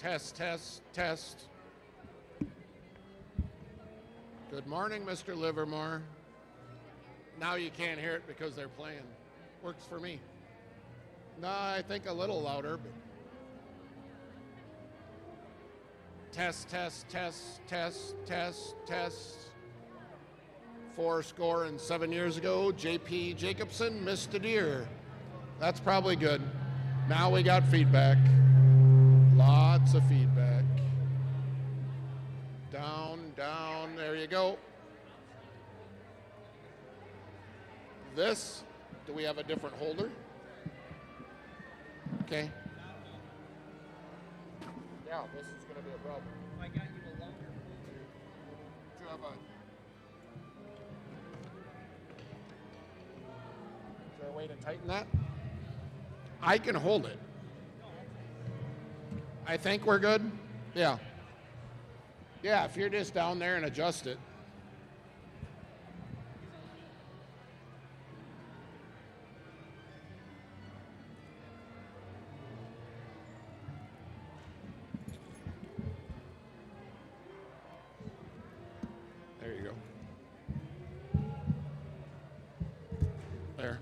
Test, test, test. Good morning, Mr. Livermore. Now you can't hear it because they're playing. Works for me. No, I think a little louder. But test, test, test, test, test, test. 7 years ago, J.P. Jacobson missed a deer. That's probably good. Now we got feedback. Lots of feedback. Down, down, there you go. This, do we have a different holder? Okay. Yeah, this is going to be a problem. I got you a longer holder. Do you have a... Is there a way to tighten that? I can hold it. I think we're good. Yeah. Yeah, if you're just down there and adjust it. There you go. There.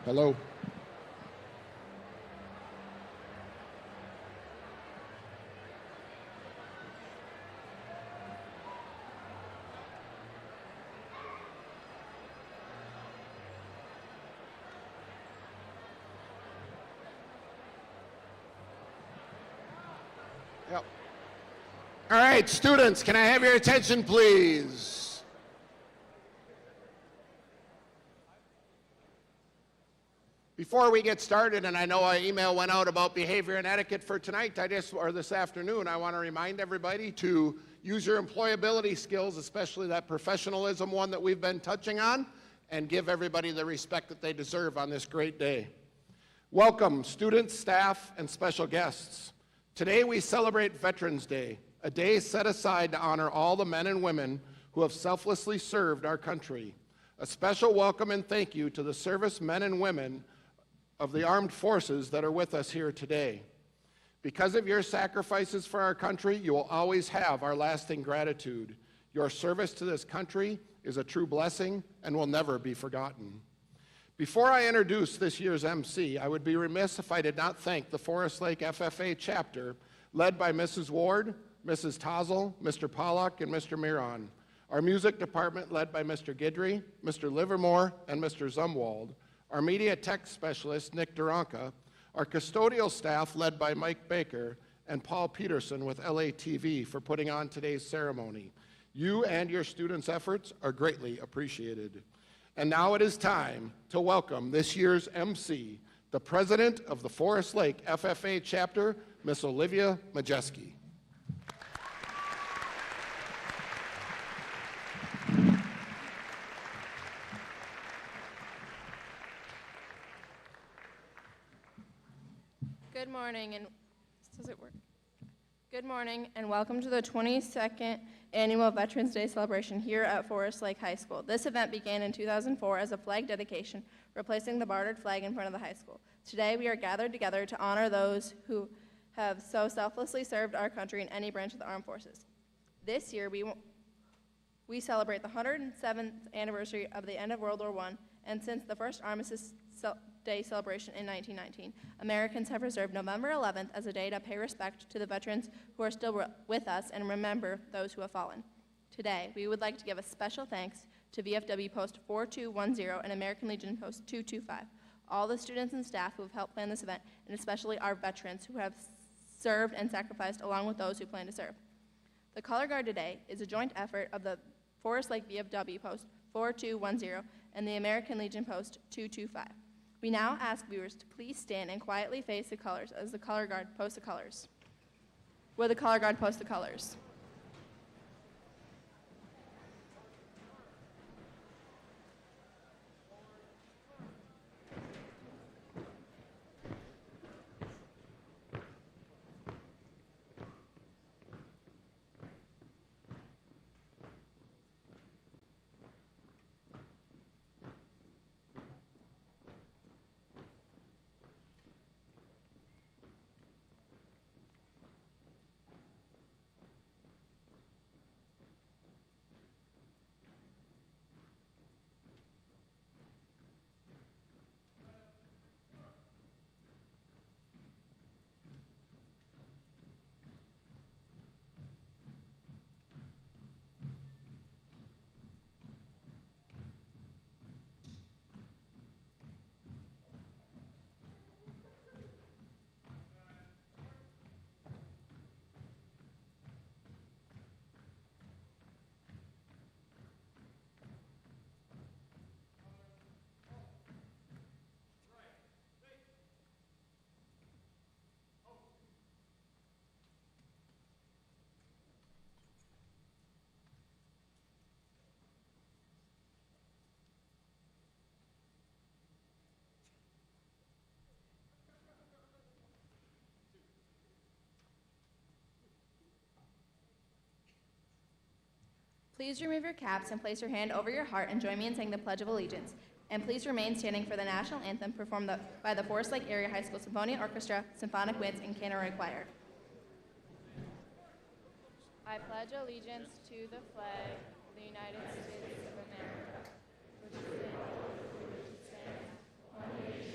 Hello. Yep. All right, students, can I have your attention, please? Before we get started, and I know an email went out about behavior and etiquette for tonight, or this afternoon, I want to remind everybody to use your employability skills, especially that professionalism one that we've been touching on, and give everybody the respect that they deserve on this great day. Welcome, students, staff, and special guests. Today we celebrate Veterans Day, a day set aside to honor all the men and women who have selflessly served our country. A special welcome and thank you to the service men and women of the armed forces that are with us here today. Because of your sacrifices for our country, you will always have our lasting gratitude. Your service to this country is a true blessing and will never be forgotten. Before I introduce this year's MC, I would be remiss if I did not thank the Forest Lake FFA chapter, led by Mrs. Ward, Mrs. Tozel, Mr. Pollock, and Mr. Miron. Our music department, led by Mr. Guidry, Mr. Livermore, and Mr. Zumwald. Our media tech specialist, Nick Duranka. Our custodial staff, led by Mike Baker, and Paul Peterson with LATV for putting on today's ceremony. You and your students' efforts are greatly appreciated. And now it is time to welcome this year's MC, the president of the Forest Lake FFA chapter, Miss Olivia Majeski. Good morning, and does it work? Good morning, and welcome to the 22nd Annual Veterans Day celebration here at Forest Lake High School. This event began in 2004 as a flag dedication, replacing the bartered flag in front of the high school. Today, we are gathered together to honor those who have so selflessly served our country in any branch of the armed forces. This year, we celebrate the 107th anniversary of the end of World War I, and since the first Armistice Day celebration in 1919, Americans have reserved November 11th as a day to pay respect to the veterans who are still with us and remember those who have fallen. Today, we would like to give a special thanks to VFW Post 4210 and American Legion Post 225, all the students and staff who have helped plan this event, and especially our veterans who have served and sacrificed along with those who plan to serve. The Color Guard today is a joint effort of the Forest Lake VFW Post 4210 and the American Legion Post 225. We now ask viewers to please stand and quietly face the colors as the Color Guard posts the colors. Will the Color Guard post the colors? Please remove your caps and place your hand over your heart and join me in saying the Pledge of Allegiance. And please remain standing for the national anthem performed by the Forest Lake Area High School Symphony Orchestra, Symphonic Winds, and Canterbury Choir. I pledge allegiance to the flag of the United States of America, which stands one nation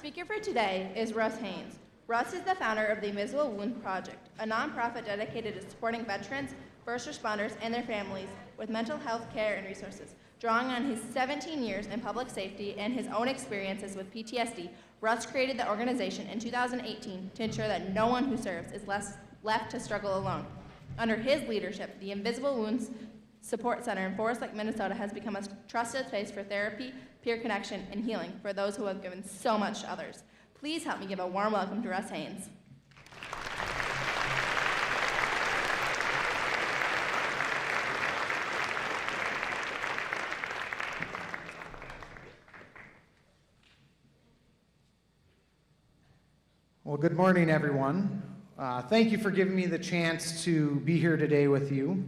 speaker for today is Russ Haynes. Russ is the founder of the Invisible Wound Project, a nonprofit dedicated to supporting veterans, first responders, and their families with mental health care and resources. Drawing on his 17 years in public safety and his own experiences with PTSD, Russ created the organization in 2018 to ensure that no one who serves is left to struggle alone. Under his leadership, the Invisible Wounds Support Center in Forest Lake, Minnesota has become a trusted place for therapy, peer connection, and healing for those who have given so much to others. Please help me give a warm welcome to Russ Haynes. Well, good morning, everyone. Thank you for giving me the chance to be here today with you.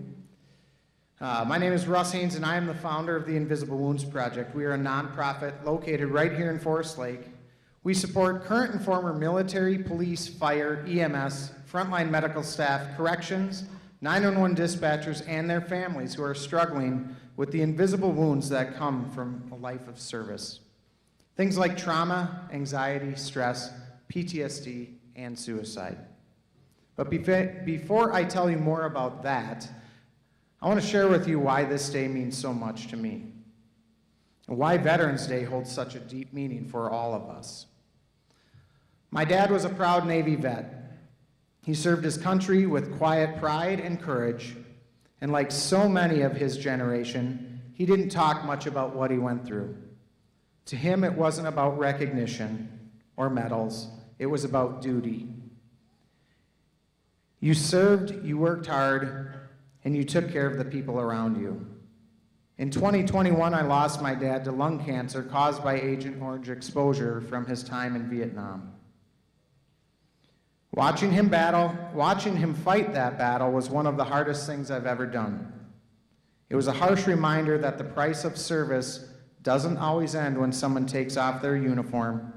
My name is Russ Haynes, and I am the founder of the Invisible Wounds Project. We are a nonprofit located right here in Forest Lake. We support current and former military, police, fire, EMS, frontline medical staff, corrections, 911 dispatchers, and their families who are struggling with the invisible wounds that come from a life of service. Things like trauma, anxiety, stress, PTSD, and suicide. But before I tell you more about that, I want to share with you why this day means so much to me, and why Veterans Day holds such a deep meaning for all of us. My dad was a proud Navy vet. He served his country with quiet pride and courage, and like so many of his generation, he didn't talk much about what he went through. To him, it wasn't about recognition or medals, it was about duty. You served, you worked hard, and you took care of the people around you. In 2021, I lost my dad to lung cancer caused by Agent Orange exposure from his time in Vietnam. Watching him fight that battle was one of the hardest things I've ever done. It was a harsh reminder that the price of service doesn't always end when someone takes off their uniform.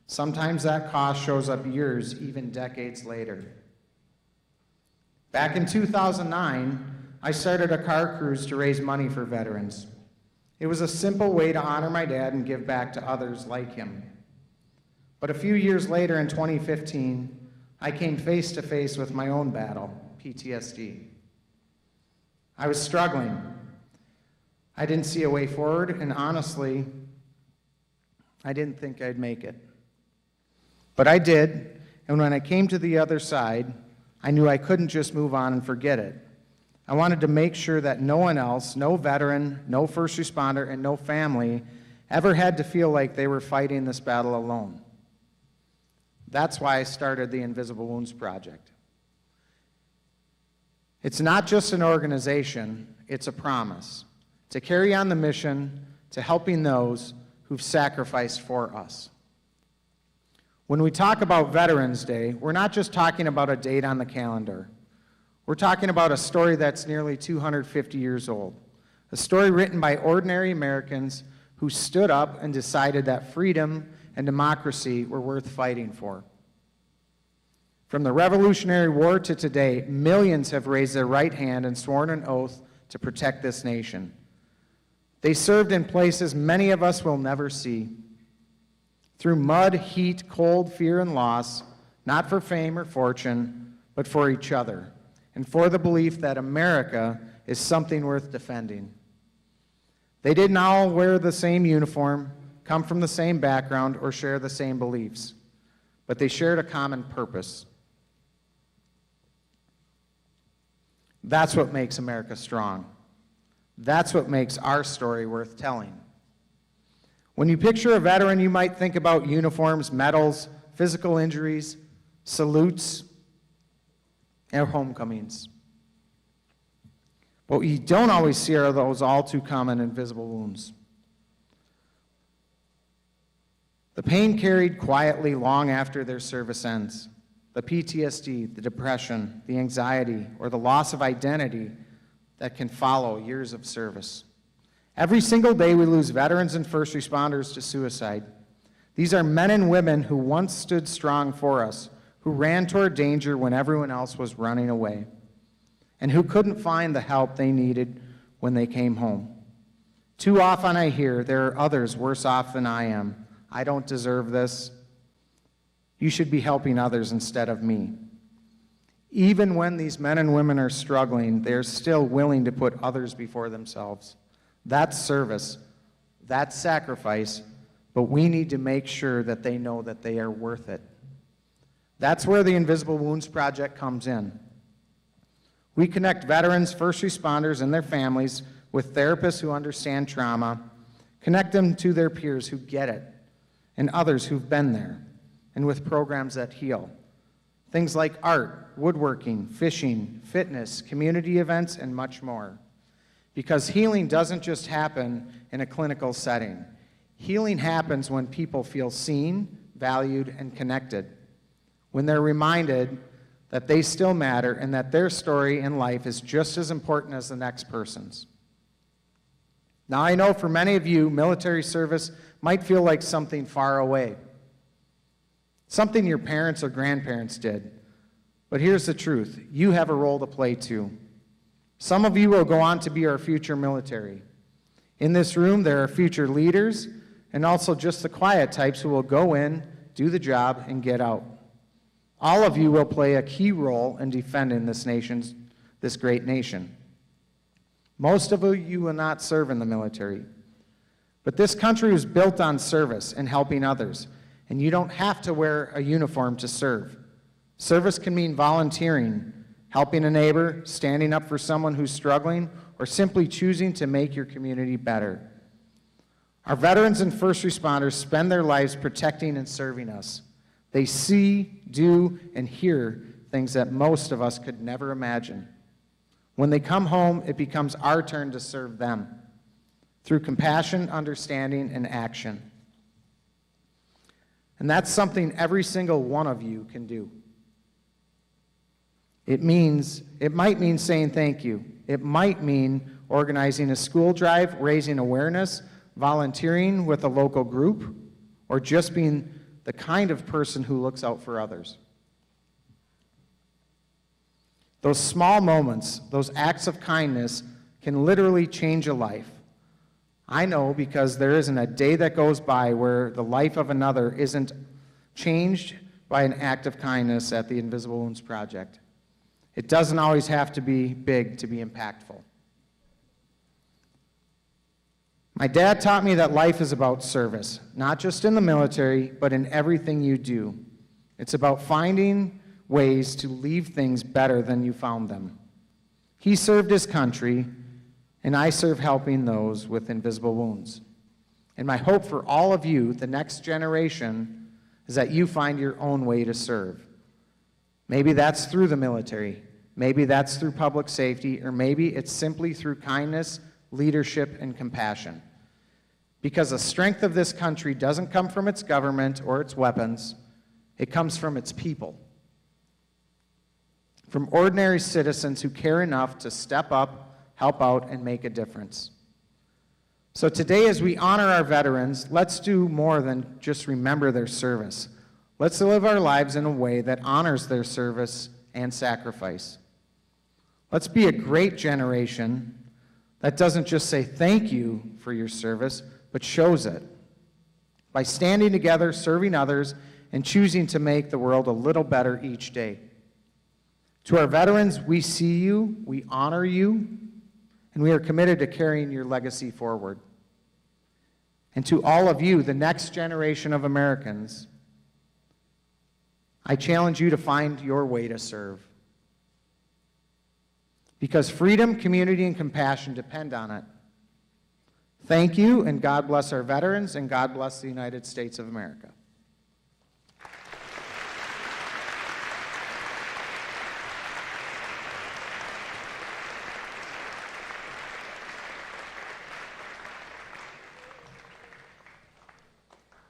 Sometimes that cost shows up years, even decades later. Back in 2009, I started a car cruise to raise money for veterans. It was a simple way to honor my dad and give back to others like him. But a few years later, in 2015, I came face to face with my own battle, PTSD. I was struggling. I didn't see a way forward, and honestly, I didn't think I'd make it. But I did, and when I came to the other side, I knew I couldn't just move on and forget it. I wanted to make sure that no one else, no veteran, no first responder, and no family ever had to feel like they were fighting this battle alone. That's why I started the Invisible Wounds Project. It's not just an organization, it's a promise to carry on the mission to helping those who've sacrificed for us. When we talk about Veterans Day, we're not just talking about a date on the calendar. We're talking about a story that's nearly 250 years old, a story written by ordinary Americans who stood up and decided that freedom and democracy were worth fighting for. From the Revolutionary War to today, millions have raised their right hand and sworn an oath to protect this nation. They served in places many of us will never see. Through mud, heat, cold, fear, and loss, not for fame or fortune, but for each other, and for the belief that America is something worth defending. They didn't all wear the same uniform, come from the same background, or share the same beliefs, but they shared a common purpose. That's what makes America strong. That's what makes our story worth telling. When you picture a veteran, you might think about uniforms, medals, physical injuries, salutes, and homecomings. What you don't always see are those all too common invisible wounds. The pain carried quietly long after their service ends. The PTSD, the depression, the anxiety, or the loss of identity that can follow years of service. Every single day we lose veterans and first responders to suicide. These are men and women who once stood strong for us, who ran toward danger when everyone else was running away, and who couldn't find the help they needed when they came home. Too often I hear, there are others worse off than I am. I don't deserve this. You should be helping others instead of me. Even when these men and women are struggling, they're still willing to put others before themselves. That's service. That's sacrifice. But we need to make sure that they know that they are worth it. That's where the Invisible Wounds Project comes in. We connect veterans, first responders, and their families with therapists who understand trauma, connect them to their peers who get it, and others who've been there, and with programs that heal. Things like art, woodworking, fishing, fitness, community events, and much more. Because healing doesn't just happen in a clinical setting. Healing happens when people feel seen, valued, and connected. When they're reminded that they still matter and that their story in life is just as important as the next person's. Now, I know for many of you, military service might feel like something far away, something your parents or grandparents did. But here's the truth. You have a role to play too. Some of you will go on to be our future military. In this room, there are future leaders and also just the quiet types who will go in, do the job, and get out. All of you will play a key role in defending this great nation. Most of you will not serve in the military. But this country was built on service and helping others, and you don't have to wear a uniform to serve. Service can mean volunteering, helping a neighbor, standing up for someone who's struggling, or simply choosing to make your community better. Our veterans and first responders spend their lives protecting and serving us. They see, do, and hear things that most of us could never imagine. When they come home, it becomes our turn to serve them through compassion, understanding, and action. And that's something every single one of you can do. It might mean saying thank you. It might mean organizing a school drive, raising awareness, volunteering with a local group, or just being the kind of person who looks out for others. Those small moments, those acts of kindness can literally change a life. I know because there isn't a day that goes by where the life of another isn't changed by an act of kindness at the Invisible Wounds Project. It doesn't always have to be big to be impactful. My dad taught me that life is about service, not just in the military, but in everything you do. It's about finding ways to leave things better than you found them. He served his country, and I serve helping those with invisible wounds. And my hope for all of you, the next generation, is that you find your own way to serve. Maybe that's through the military, maybe that's through public safety, or maybe it's simply through kindness, leadership, and compassion. Because the strength of this country doesn't come from its government or its weapons, it comes from its people. From ordinary citizens who care enough to step up, help out, and make a difference. So today, as we honor our veterans, let's do more than just remember their service. Let's live our lives in a way that honors their service and sacrifice. Let's be a great generation that doesn't just say thank you for your service, but shows it by standing together, serving others, and choosing to make the world a little better each day. To our veterans, we see you, we honor you, and we are committed to carrying your legacy forward. And to all of you, the next generation of Americans, I challenge you to find your way to serve. Because freedom, community, and compassion depend on it. Thank you, and God bless our veterans, and God bless the United States of America.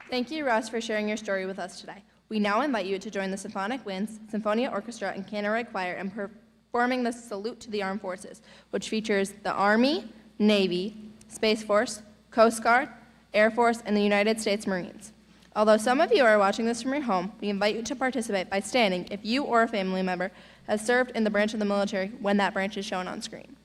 Thank you, Russ, for sharing your story with us today. We now invite you to join the Symphonic Winds, Symphonia Orchestra, and Canterbury Choir in performing the Salute to the Armed Forces, which features the Army, Navy, Space Force, Coast Guard, Air Force, and the United States Marines. Although some of you are watching this from your home, we invite you to participate by standing if you or a family member has served in the branch of the military when that branch is shown on screen.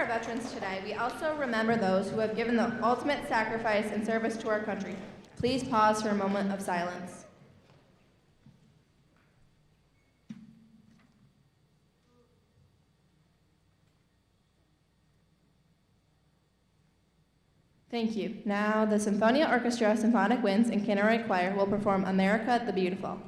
our veterans today, we also remember those who have given the ultimate sacrifice in service to our country. Please pause for a moment of silence. Thank you. Now, the Symphonia Orchestra, Symphonic Winds, and Kinneroy Choir will perform America the Beautiful.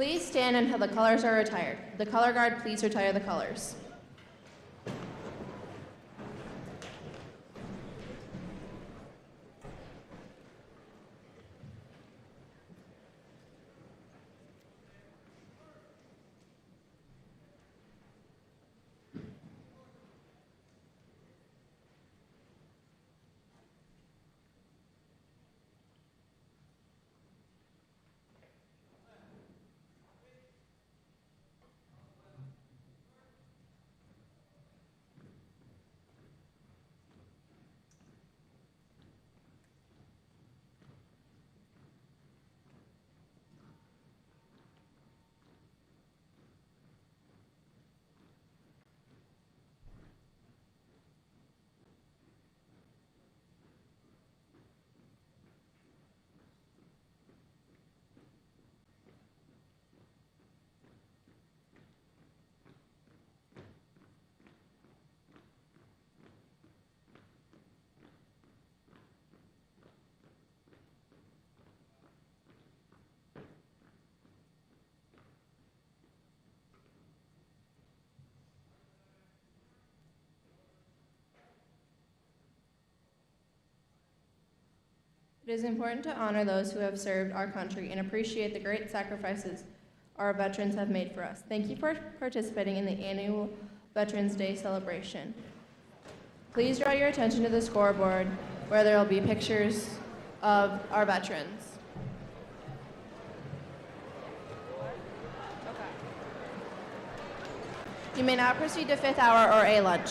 Please stand until the colors are retired. The color guard, please retire the colors. It is important to honor those who have served our country and appreciate the great sacrifices our veterans have made for us. Thank you for participating in the annual Veterans Day celebration. Please draw your attention to the scoreboard where there will be pictures of our veterans. You may now proceed to fifth hour or a lunch.